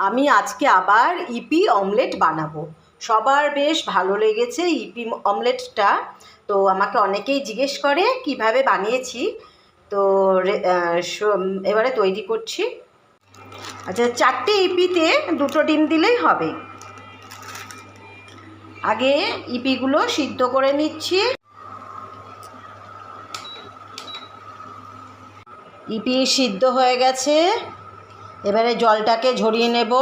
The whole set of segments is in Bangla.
আমি আজকে আবার ইপি অমলেট বানাবো। সবার বেশ ভালো লেগেছে ইপি অমলেটটা। তো আমাকে অনেকেই জিজ্ঞেস করে কিভাবে বানিয়েছি। তো এবারে তৈরি করছি। আচ্ছা, 4টে ইপিতে 2টো ডিম দিলেই হবে। আগে ইপিগুলো সিদ্ধ করে নিচ্ছি। ইপি সিদ্ধ হয়ে গেছে, এবারে জলটাকে ঝরিয়ে নেব।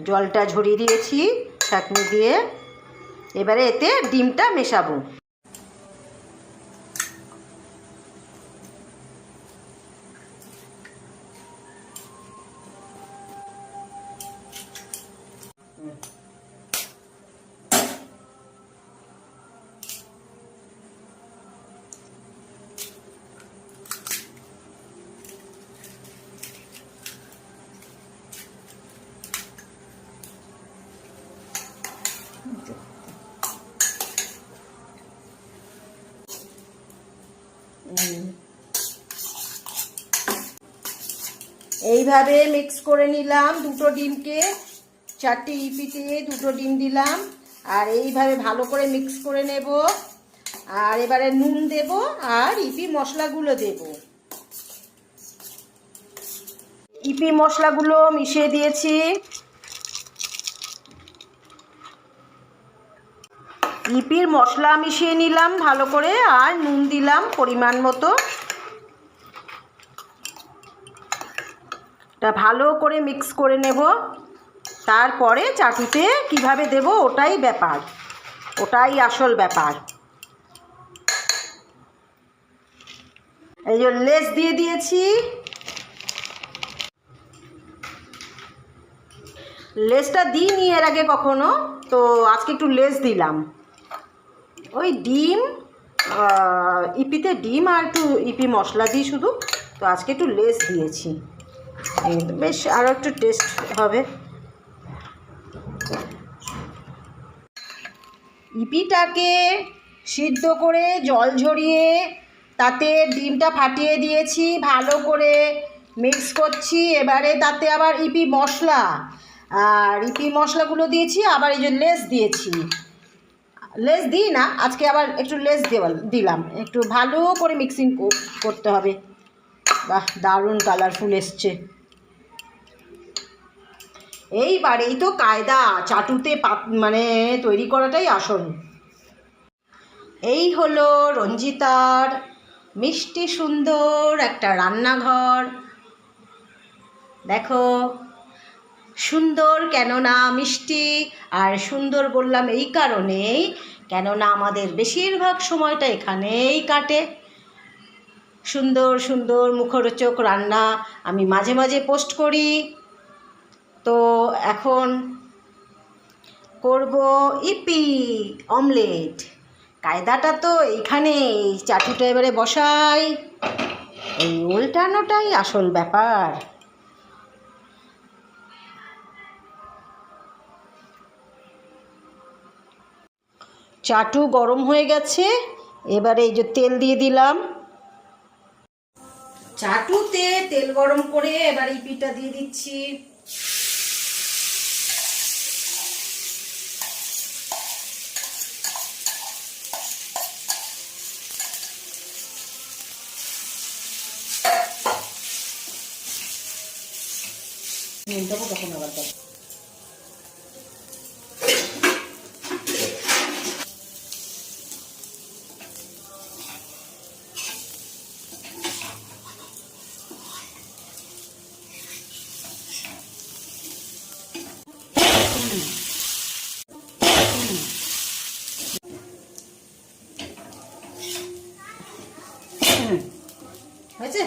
জলটা ঝরিয়ে দিয়েছি ছাঁকনি দিয়ে। এবারে এতে ডিমটা মেশাবো। এইভাবে মিক্স করে নিলাম 2টো ডিমকে। 4টে ইপিতে 2টো ডিম দিলাম, আর এইভাবে ভালো করে মিক্স করে নেব। আর এবারে নুন দেব আর ইপি মশলাগুলো দেব। ইপি মশলাগুলো মিশিয়ে দিয়েছি। ইপির মশলা মিশিয়ে নিলাম ভালো করে, আর নুন দিলাম পরিমাণ মতো। এটা ভালো করে মিক্স করে নেব। তারপরে চাটুতে কিভাবে দেব ওটাই ব্যাপার, ওটাই আসল ব্যাপার। এই যে লেস দিয়ে দিয়েছি। লেসটা দিইনি এর আগে কখনো, তো আজকে একটু লেস দিলাম। ওই ডিম, ইপিতে ডিম আর একটু ইপি মশলা দিই শুধু, তো আজকে একটু লেস দিয়েছি। বেশ আরও একটু টেস্ট হবে। ইপিটাকে সিদ্ধ করে জল ঝরিয়ে তাতে ডিমটা ফাটিয়ে দিয়েছি, ভালো করে মিক্স করছি। এবারে তাতে আবার ইপি মশলা আর ইপি মশলাগুলো দিয়েছি, আবার এই যে লেস দিয়েছি। লেস দিই না, আজকে আবার একটু লেস দিলাম। একটু ভালো করে মিক্সিং করতে হবে। বাহ, দারুণ কালারফুল এসছে। এইবারেই তো কায়দা, চাটুতে মানে তৈরি করাটাই আসল। এই হলো রঞ্জিতার মিষ্টি সুন্দর একটা রান্নাঘর। দেখো, সুন্দর কেননা মিষ্টি, আর সুন্দর বললাম এই কারণেই কেননা আমাদের বেশিরভাগ সময়টা এখানেই কাটে। সুন্দর সুন্দর মুখরোচক রান্না আমি মাঝে মাঝে পোস্ট করি। তো এখন করব ইপি অমলেট। কায়দাটা তো এইখানে, এই চাটুটা এবারে বসাই, এই উল্টানোটাই আসল ব্যাপার। চাটু গরম হয়ে গেছে, এবারে এই যে তেল দিয়ে দিলাম। চাটুতে তেল গরম করে এবার ইপিটা দিয়ে দিচ্ছি। দেবো তখন আবার হয়েছে।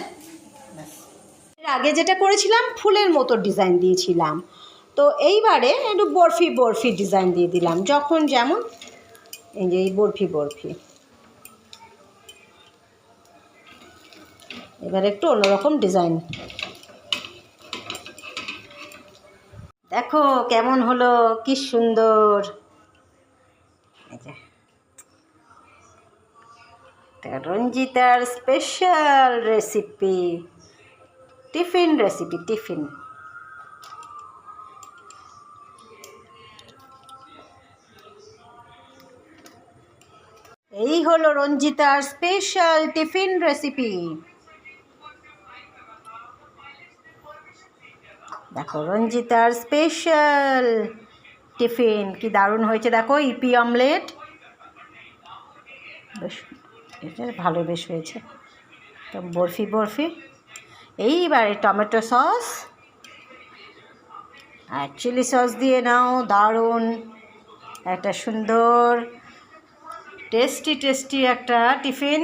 এর আগে যেটা করেছিলাম ফুলের মতো ডিজাইন দিয়েছিলাম, তো এইবারে একটু বরফি বরফি ডিজাইন দিয়ে দিলাম, যখন যেমন। এই যে এই বরফি বরফি, এবার একটু অন্যরকম ডিজাইন। দেখো কেমন হলো, কি সুন্দর। এই যে রঞ্জিতার special recipe, tiffin recipe, tiffin. এই হলো রঞ্জিতার স্পেশাল টিফিন রেসিপি। দেখো রঞ্জিতার স্পেশাল টিফিন কি দারুণ হয়েছে, দেখো ইপি অমলেট, বেশ এটা ভালো বেশ হয়েছে, তো বরফি বরফি। এইবারে টমেটো সস আর চিলি সস দিয়ে নাও, দারুণ একটা সুন্দর টেস্টি টেস্টি একটা টিফিন।